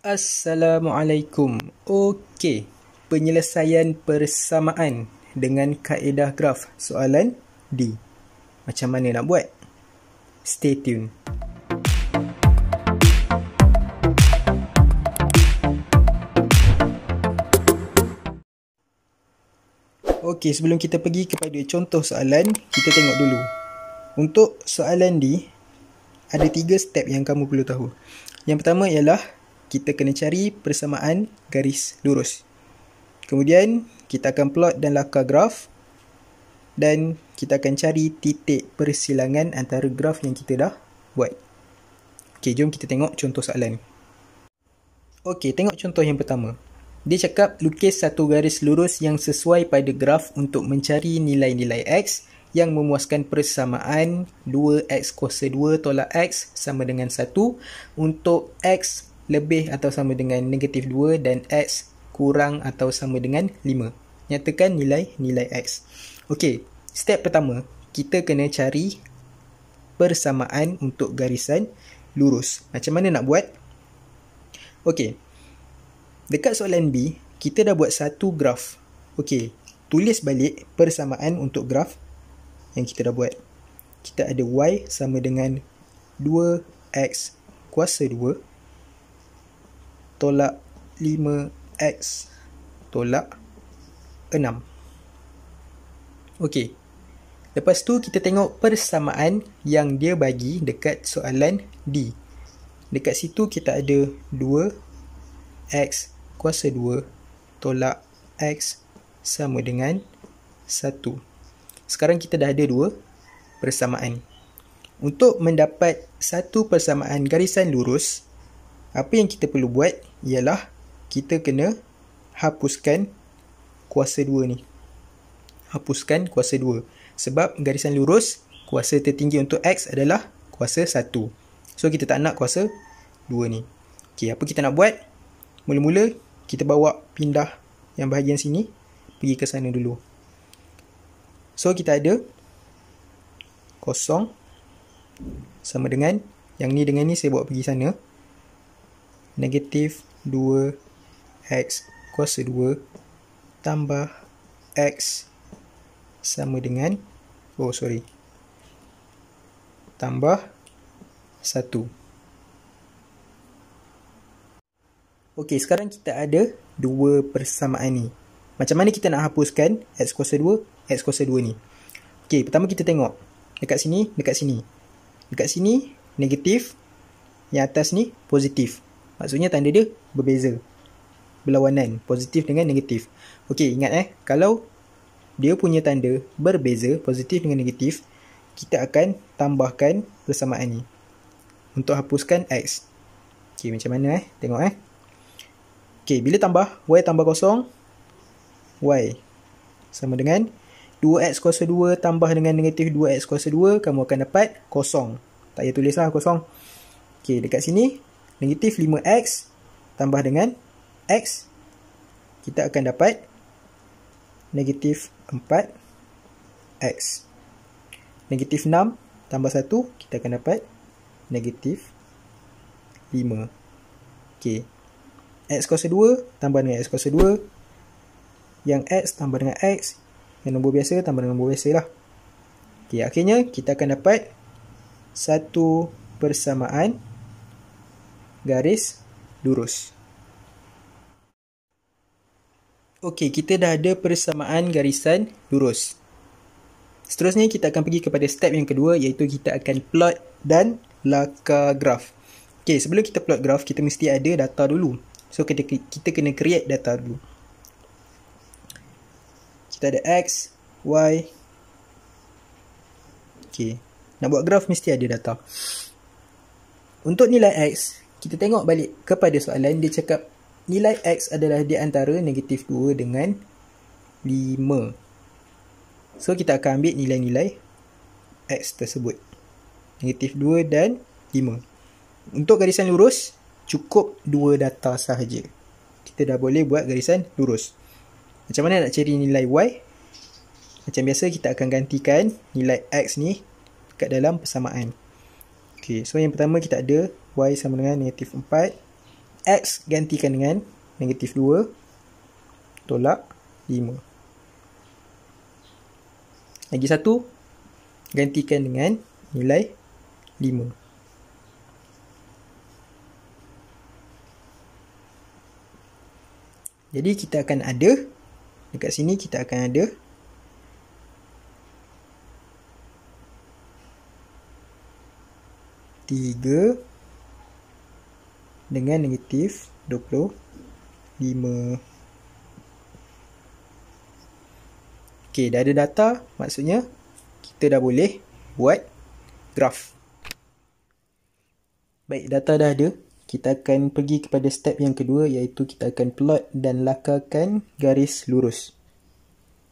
Assalamualaikum. Okey, penyelesaian persamaan dengan kaedah graf soalan D. Macam mana nak buat? Stay tune. Okey, sebelum kita pergi kepada contoh soalan, kita tengok dulu. Untuk soalan D, ada 3 step yang kamu perlu tahu. Yang pertama ialah kita kena cari persamaan garis lurus. Kemudian kita akan plot dan lakar graf, dan kita akan cari titik persilangan antara graf yang kita dah buat. Okey, jom kita tengok contoh soalan. Okey, tengok contoh yang pertama. Dia cakap lukis satu garis lurus yang sesuai pada graf untuk mencari nilai-nilai X yang memuaskan persamaan 2X kuasa 2 tolak X sama dengan 1 untuk X lebih atau sama dengan negatif 2 dan X kurang atau sama dengan 5. Nyatakan nilai-nilai X. Okey, step pertama, kita kena cari persamaan untuk garisan lurus. Macam mana nak buat? Okey, dekat soalan B, kita dah buat satu graf. Okey, tulis balik persamaan untuk graf yang kita dah buat. Kita ada Y sama dengan 2X kuasa 2 tolak 5X tolak 6. Okey, lepas tu kita tengok persamaan yang dia bagi dekat soalan D. Dekat situ kita ada 2X kuasa 2 tolak X sama dengan 1. Sekarang kita dah ada 2 persamaan. Untuk mendapat satu persamaan garisan lurus, apa yang kita perlu buat ialah kita kena hapuskan kuasa 2 ni. Hapuskan kuasa 2. Sebab garisan lurus, kuasa tertinggi untuk X adalah kuasa 1. So, kita tak nak kuasa 2 ni. Okey, apa kita nak buat? Mula-mula, kita bawa pindah yang bahagian sini, pergi ke sana dulu. So, kita ada kosong sama dengan, yang ni dengan ni saya bawa pergi sana, negatif 2X kuasa 2 tambah X sama dengan, tambah 1. Okey, sekarang kita ada 2 persamaan ni. Macam mana kita nak hapuskan X kuasa 2, X kuasa 2 ni? Okey, pertama kita tengok. Dekat sini, dekat sini. Dekat sini, negatif. Yang atas ni, positif. Maksudnya tanda dia berbeza. Berlawanan. Positif dengan negatif. Okey, ingat kalau dia punya tanda berbeza, positif dengan negatif, kita akan tambahkan persamaan ni untuk hapuskan X. Okey, macam mana Tengok Okey, bila tambah, Y tambah kosong, Y sama dengan 2X kuasa 2 tambah dengan negatif 2X kuasa 2, kamu akan dapat kosong. Tak payah tulislah kosong. Okey, dekat sini, negatif 5X tambah dengan X, kita akan dapat negatif 4X. Negatif 6 tambah 1, kita akan dapat negatif 5. Okey, X kuasa 2 tambah dengan X kuasa 2, yang X tambah dengan X, yang nombor biasa tambah dengan nombor biasa lah. Okey, akhirnya kita akan dapat satu persamaan garis lurus. Okey, kita dah ada persamaan garisan lurus. Seterusnya kita akan pergi kepada step yang kedua, iaitu kita akan plot dan lakar graf. Okey, sebelum kita plot graf, kita mesti ada data dulu. So, kita kena create data dulu. Kita ada X, Y. Okey, nak buat graf mesti ada data. Untuk nilai X, kita tengok balik kepada soalan, dia cakap nilai X adalah di antara negatif 2 dengan 5. So, kita akan ambil nilai-nilai X tersebut. Negatif 2 dan 5. Untuk garisan lurus, cukup 2 data sahaja. Kita dah boleh buat garisan lurus. Macam mana nak cari nilai Y? Macam biasa, kita akan gantikan nilai X ni kat dalam persamaan. Okey, so yang pertama kita ada Y sama dengan negatif 4 X gantikan dengan negatif 2 tolak 5. Lagi satu, gantikan dengan nilai 5. Jadi kita akan ada, dekat sini kita akan ada tiga dengan negatif 25. Okey, dah ada data, maksudnya kita dah boleh buat graf. Baik, data dah ada. Kita akan pergi kepada step yang kedua, iaitu kita akan plot dan lakarkan garis lurus.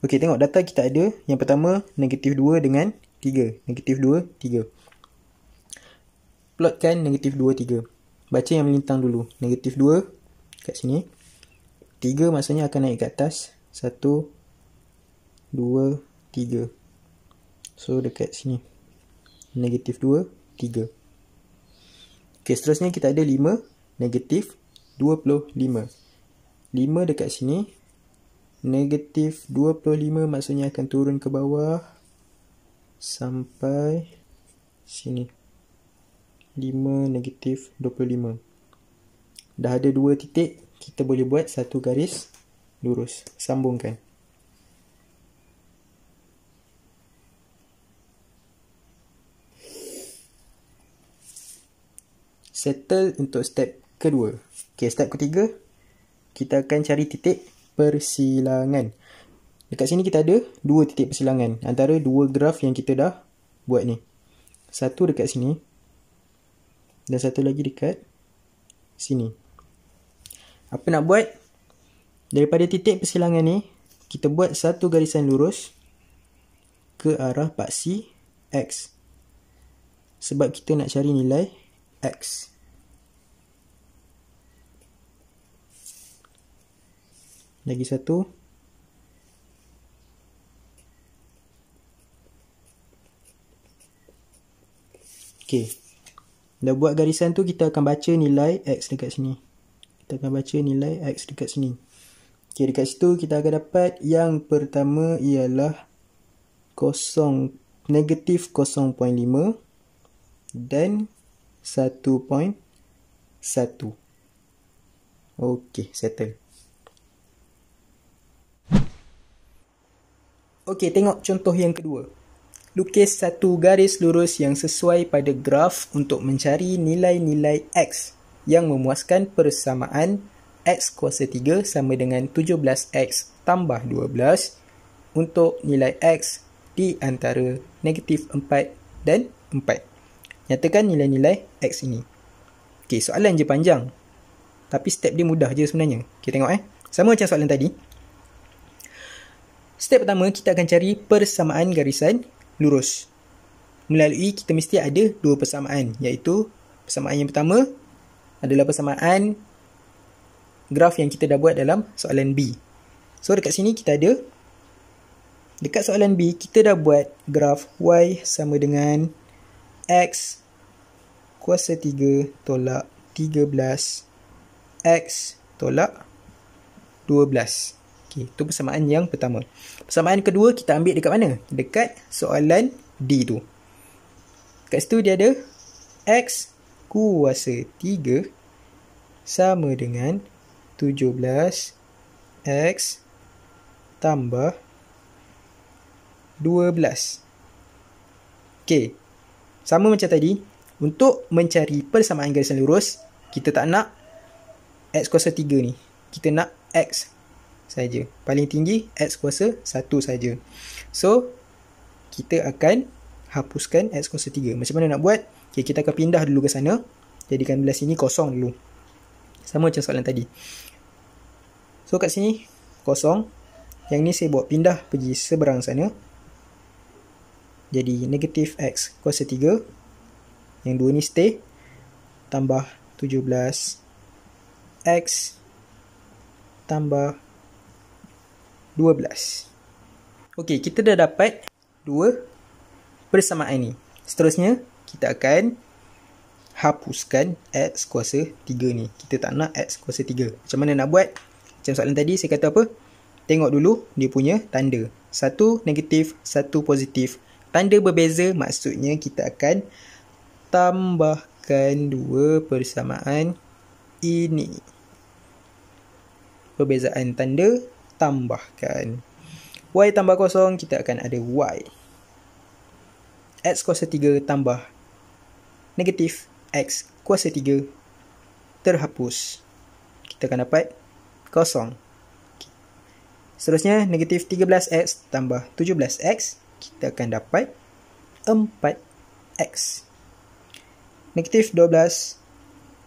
Okey, tengok data kita ada. Yang pertama, negatif 2 dengan 3. Negatif 2, 3. Plotkan negatif 2, 3. Baca yang melintang dulu. Negatif 2 kat sini. 3 maksudnya akan naik ke atas. 1, 2, 3. So, dekat sini. Negatif 2, 3. Okey, seterusnya kita ada 5, negatif 25. 5 dekat sini. Negatif 25 maksudnya akan turun ke bawah sampai sini. 5, negatif 25. Dah ada 2 titik, kita boleh buat satu garis lurus. Sambungkan. Settle untuk step kedua. Okay, step ketiga, kita akan cari titik persilangan. Dekat sini kita ada 2 titik persilangan antara 2 graf yang kita dah buat ni. Satu dekat sini dan satu lagi dekat sini. Apa nak buat? Daripada titik persilangan ni, kita buat satu garisan lurus ke arah paksi X. Sebab kita nak cari nilai X. Lagi satu. Okey. Dah buat garisan tu, kita akan baca nilai X dekat sini. Kita akan baca nilai X dekat sini. Okey, dekat situ kita akan dapat yang pertama ialah negatif 0.5 dan 1.1. Okey, settle. Okey, tengok contoh yang kedua. Lukis satu garis lurus yang sesuai pada graf untuk mencari nilai-nilai X yang memuaskan persamaan X kuasa 3 sama dengan 17X tambah 12 untuk nilai X di antara negatif 4 dan 4. Nyatakan nilai-nilai X ini. Okey, soalan je panjang. Tapi step dia mudah je sebenarnya. Okey, tengok sama macam soalan tadi. Step pertama, kita akan cari persamaan garisan lurus. Melalui kita mesti ada 2 persamaan, iaitu persamaan yang pertama adalah persamaan graf yang kita dah buat dalam soalan B. So, dekat sini kita ada, dekat soalan B, kita dah buat graf Y sama dengan X kuasa 3 tolak 13 X tolak 12. Okay, itu persamaan yang pertama. Persamaan kedua kita ambil dekat mana? Dekat soalan D tu. Kat situ dia ada X kuasa 3 sama dengan 17 X tambah 12. Okay, sama macam tadi. Untuk mencari persamaan garisan lurus, kita tak nak X kuasa 3 ni. Kita nak X saja. Paling tinggi X kuasa 1 saja. So, kita akan hapuskan X kuasa 3. Macam mana nak buat? Okay, kita akan pindah dulu ke sana. Jadikan belah sini kosong dulu. Sama macam soalan tadi. So, kat sini kosong. Yang ni saya buat pindah pergi seberang sana. Jadi, negatif X kuasa 3. Yang 2 ni stay. Tambah 17 X tambah 12. Okey, kita dah dapat 2 persamaan ni. Seterusnya, kita akan hapuskan X kuasa 3 ni. Kita tak nak X kuasa 3. Macam mana nak buat? Macam soalan tadi saya kata apa? Tengok dulu dia punya tanda. Satu negatif, satu positif. Tanda berbeza maksudnya kita akan tambahkan dua persamaan ini. Perbezaan tanda, tambahkan. Y tambah kosong, kita akan ada Y. X kuasa 3 tambah negatif X kuasa 3 terhapus. Kita akan dapat kosong. Seterusnya, negatif 13X tambah 17X, kita akan dapat 4X. Negatif 12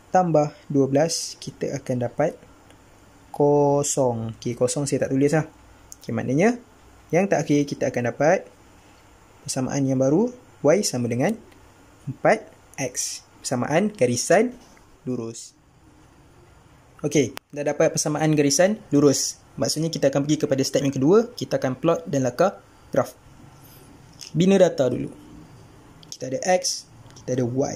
tambah 12, kita akan dapat kosong. Okay, kosong saya tak tulis lah. Okay, maknanya, yang terakhir kita akan dapat persamaan yang baru, Y sama dengan 4X. Persamaan garisan lurus. Okey, dah dapat persamaan garisan lurus. Maksudnya kita akan pergi kepada step yang kedua. Kita akan plot dan laka graf. Bina data dulu. Kita ada X, kita ada Y.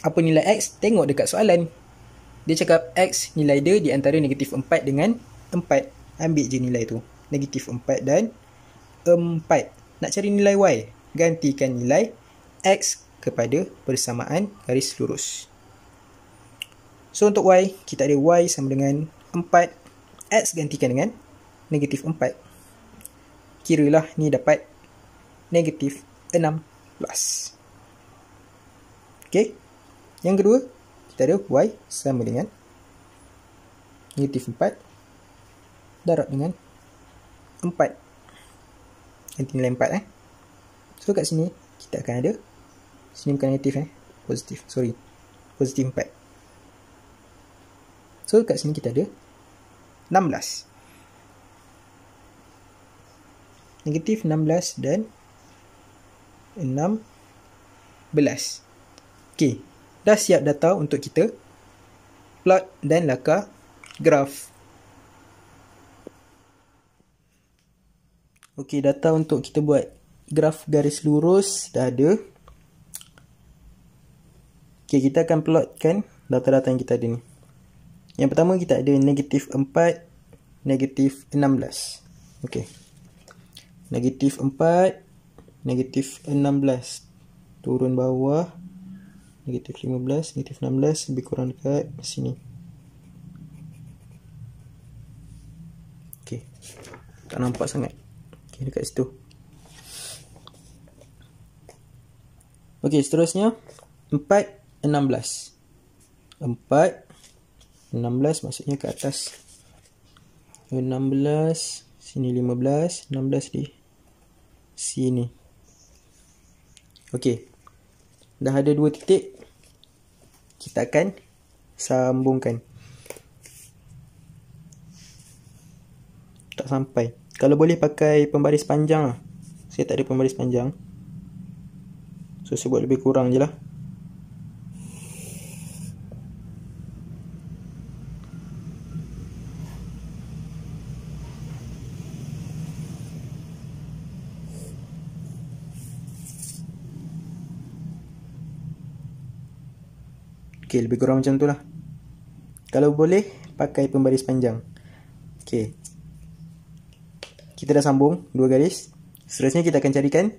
Apa nilai X? Tengok dekat soalan. Dia cakap X nilai dia di antara negatif 4 dengan 4. Ambil je nilai tu. Negatif 4 dan 4. Nak cari nilai Y. Gantikan nilai X kepada persamaan garis lurus. So untuk Y, kita ada Y sama dengan 4. X gantikan dengan negatif 4. Kiralah ni dapat negatif 16. Okay. Yang kedua, kita ada Y sama dengan negatif 4 darab dengan 4. Ganti nilai 4 So kat sini kita akan ada, sini bukan negatif positif, sorry, positif 4. So kat sini kita ada 16. Negatif 16 dan 16. Okey, dah siap data untuk kita plot dan laka graf. Okey, data untuk kita buat graf garis lurus dah ada. Okey, kita akan plotkan data-data yang kita ada ni. Yang pertama kita ada negatif 4, negatif 16. Okey. Negatif 4, negatif 16. Turun bawah. Negatif 15, negatif 16 lebih kurang dekat sini. Okey. Tak nampak sangat. Okey, dekat situ. Okey, seterusnya 4, 16. 4, 16 maksudnya ke atas. 16, sini 15, 16 di sini. Okey. Dah ada dua titik. Kita akan sambungkan. Tak sampai. Kalau boleh pakai pembaris panjang lah. Saya tak ada pembaris panjang. So saya buat lebih kurang je lah. Okay, lebih kurang macam tu lah. Kalau boleh pakai pembaris panjang. Okay, kita dah sambung dua garis. Seterusnya kita akan carikan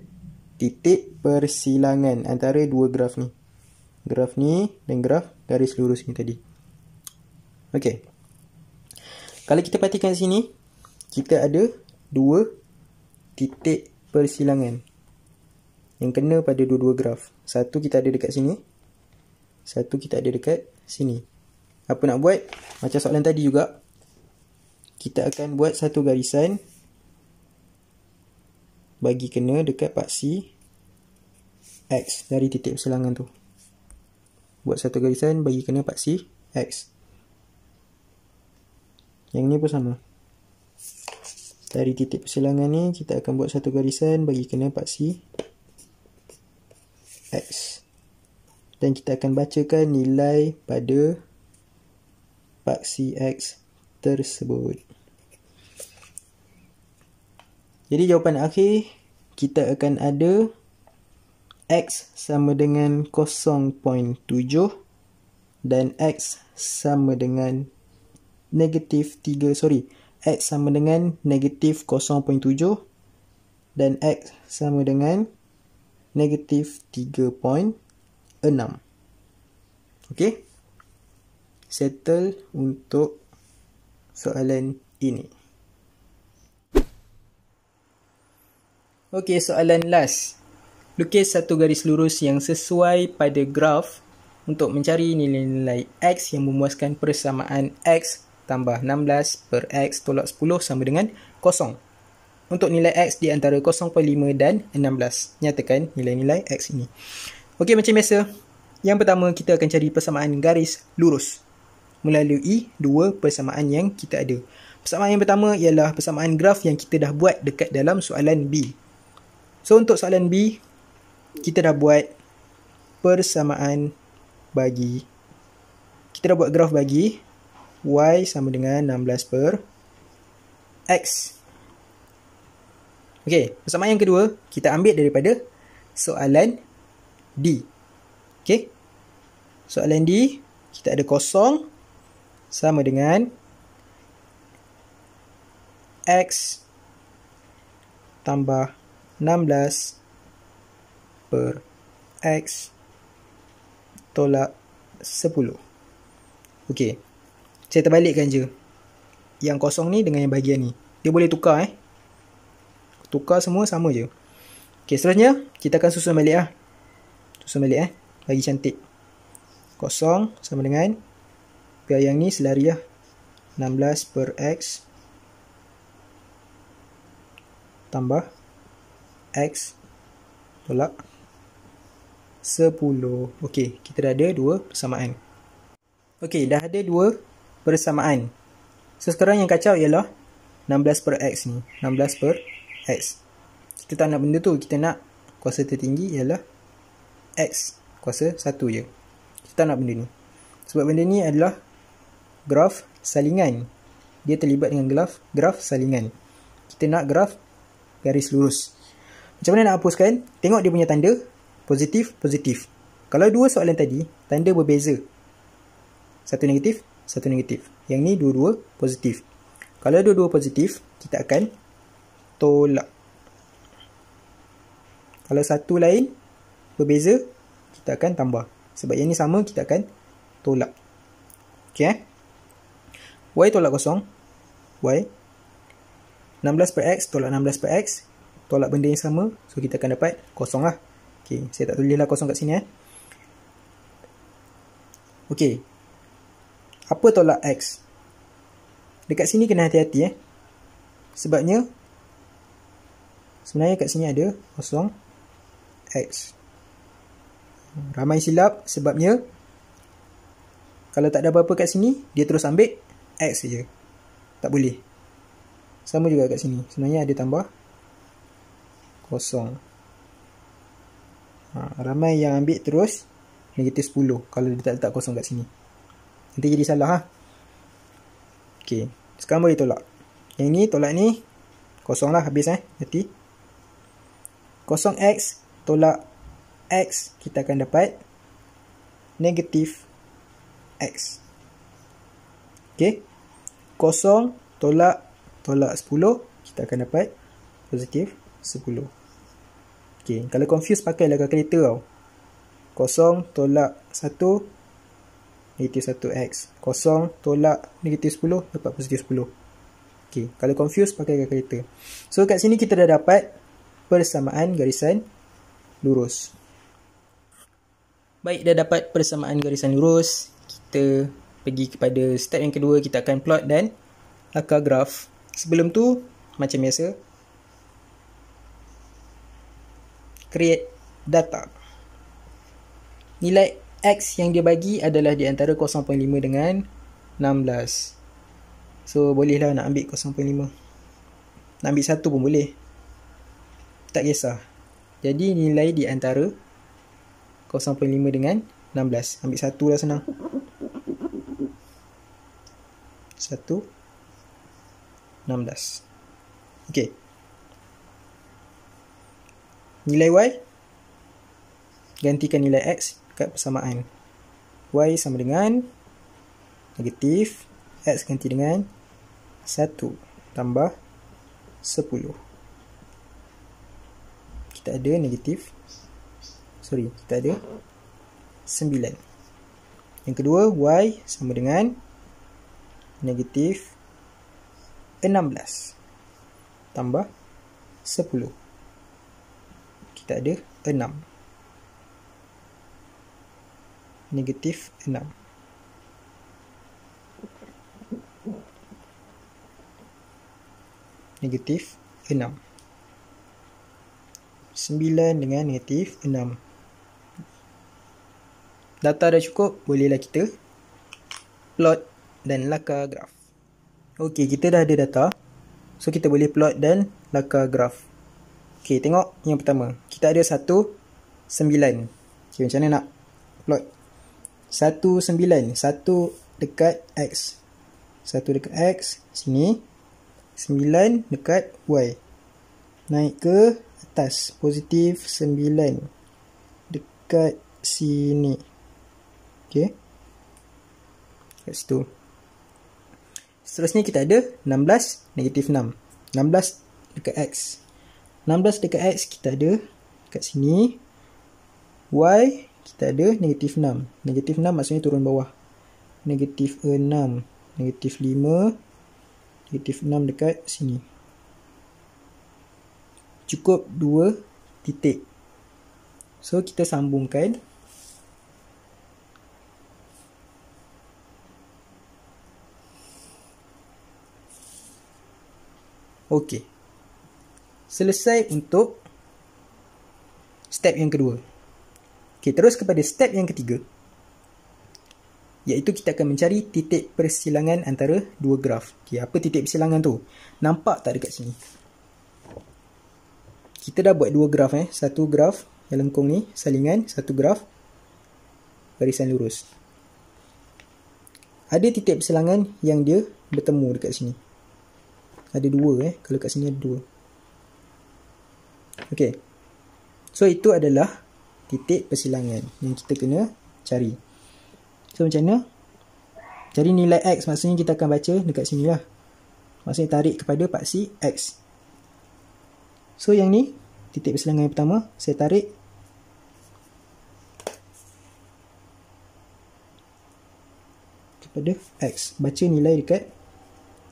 titik persilangan antara dua graf ni. Graf ni dan graf garis lurus ni tadi. Okey. Kalau kita perhatikan sini, kita ada dua titik persilangan yang kena pada dua-dua graf. Satu kita ada dekat sini, satu kita ada dekat sini. Apa nak buat? Macam soalan tadi juga, kita akan buat satu garisan bagi kena dekat paksi X dari titik persilangan tu. Buat satu garisan bagi kena paksi X. Yang ni pun sama. Dari titik persilangan ni kita akan buat satu garisan bagi kena paksi X. Dan kita akan bacakan nilai pada paksi X tersebut. Jadi jawapan akhir kita akan ada X sama dengan 0.7 dan X sama dengan negatif 3, X sama dengan negatif 0.7 dan X sama dengan negatif 3.6. Okey. Settle untuk soalan ini. Okey, soalan last. Lukis satu garis lurus yang sesuai pada graf untuk mencari nilai-nilai X yang memuaskan persamaan X tambah 16 per X tolak 10 sama dengan 0. Untuk nilai X di antara 0.5 dan 16. Nyatakan nilai-nilai X ini. Okey, macam biasa. Yang pertama, kita akan cari persamaan garis lurus melalui dua persamaan yang kita ada. Persamaan yang pertama ialah persamaan graf yang kita dah buat dekat dalam soalan B. So, untuk soalan B, kita dah buat persamaan bagi, kita dah buat graf bagi Y sama dengan 16 per X. Okey, persamaan yang kedua, kita ambil daripada soalan D. Okey, soalan D, kita ada 0 sama dengan X tambah 16 per X tolak 10. Okey, saya terbalikkan je. Yang kosong ni dengan yang bahagian ni. Dia boleh tukar Tukar semua sama je. Okey, seterusnya kita akan susun balik Susun balik bagi cantik. 0 sama dengan, biar yang ni selari 16 per X tambah X tolak 10. Okey, kita dah ada dua persamaan. Okey, dah ada dua persamaan. So, sekarang yang kacau ialah 16 per X ni. 16 per X. Kita tak nak benda tu. Kita nak kuasa tertinggi ialah X. Kuasa 1 je. Kita tak nak benda ni. Sebab benda ni adalah graf salingan. Dia terlibat dengan graf salingan. Kita nak graf garis lurus. Macam mana nak hapuskan? Tengok dia punya tanda. Positif, positif. Kalau dua soalan tadi, tanda berbeza. Satu negatif, satu negatif. Yang ni dua-dua positif. Kalau dua-dua positif, kita akan tolak. Kalau satu lain berbeza, kita akan tambah. Sebab yang ni sama, kita akan tolak. Okey. Y tolak 0. Y. 16 per X tolak 16 per X. Tolak benda yang sama. So, kita akan dapat 0 lah. Okey, saya tak tulislah 0 kat sini. Okey. Apa tolak X? Dekat sini kena hati-hati Sebabnya sebenarnya kat sini ada 0 X. Ramai silap sebabnya kalau tak ada apa-apa kat sini, dia terus ambil X saja. Tak boleh. Sama juga kat sini. Sebenarnya ada tambah 0. Ramai yang ambil terus negatif 10 kalau dia tak letak 0 kat sini. Nanti jadi salah Okey, sekarang boleh tolak. Yang ni tolak ni 0 lah, habis nanti 0x tolak X, kita akan dapat negatif X. Okey, 0 tolak 10, kita akan dapat positif 10. Okey, kalau confuse pakailah kalkulator 0 tolak 1 negatif 1x. 0 tolak negatif 10 dapat positif 10. Okey, kalau confuse pakai kalkulator. So, kat sini kita dah dapat persamaan garisan lurus. Baik, dah dapat persamaan garisan lurus. Kita pergi kepada step yang kedua. Kita akan plot dan akar graf. Sebelum tu, macam biasa, create data. Nilai X yang dia bagi adalah di antara 0.5 dengan 16. So, bolehlah nak ambil 0.5. Nak ambil 1 pun boleh. Tak kisah. Jadi, nilai di antara 0.5 dengan 16. Ambil 1 lah senang. 1, 16. Okey. Nilai Y gantikan nilai X kat persamaan. Y sama dengan negatif, X ganti dengan 1 tambah 10. Kita ada kita ada 9. Yang kedua, Y sama dengan negatif 16 tambah 10. Kita ada 6. Negatif 6. Negatif 6. 9 dengan negatif 6. Data dah cukup, bolehlah kita plot dan lakar graf. Okey, kita dah ada data. So, kita boleh plot dan lakar graf. Okey, tengok yang pertama. Kita ada 1, 9. Okey, macam mana nak plot? 1, 9. 1 dekat X. 1 dekat X, sini. 9 dekat Y. Naik ke atas. Positif 9 dekat sini. Okey. Kat situ. Seterusnya kita ada 16, negatif 6. 16 dekat X. 16 dekat X kita ada kat sini. Y kita ada negatif 6. Negatif 6 maksudnya turun bawah. Negatif 6. Negatif 5. Negatif 6 dekat sini. Cukup 2 titik. So, kita sambungkan. Okey. Selesai untuk step yang kedua. Okey, terus kepada step yang ketiga. Iaitu kita akan mencari titik persilangan antara dua graf. Okey, apa titik persilangan tu? Nampak tak dekat sini? Kita dah buat dua graf Satu graf yang lengkung ni, salingan. Satu graf barisan lurus. Ada titik persilangan yang dia bertemu dekat sini. Ada dua kalau kat sini ada dua. Okey. So, itu adalah titik persilangan yang kita kena cari. So, macam mana? Cari nilai X, maksudnya kita akan baca dekat sini lah. Maksudnya tarik kepada paksi X. So, yang ni, titik persilangan yang pertama, saya tarik. Kepada X. Baca nilai dekat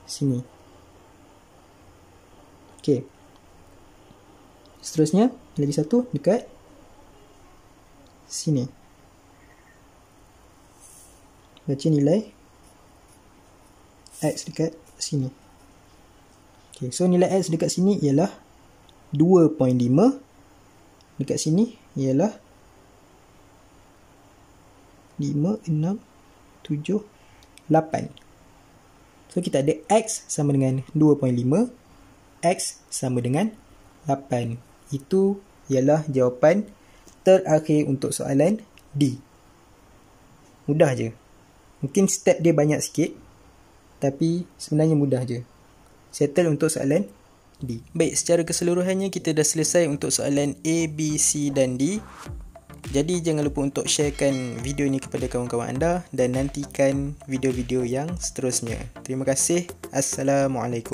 sini. Okey. Seterusnya, lagi satu dekat sini. Baca nilai X dekat sini. Okey, so nilai X dekat sini ialah 2.5. Dekat sini ialah 5, 6, 7, 8. So, kita ada X sama dengan 2.5. X sama dengan 8. Itu ialah jawapan terakhir untuk soalan D. Mudah je. Mungkin step dia banyak sikit, tapi sebenarnya mudah je. Settle untuk soalan D. Baik, secara keseluruhannya kita dah selesai untuk soalan A, B, C dan D. Jadi jangan lupa untuk sharekan video ni kepada kawan-kawan anda dan nantikan video-video yang seterusnya. Terima kasih. Assalamualaikum.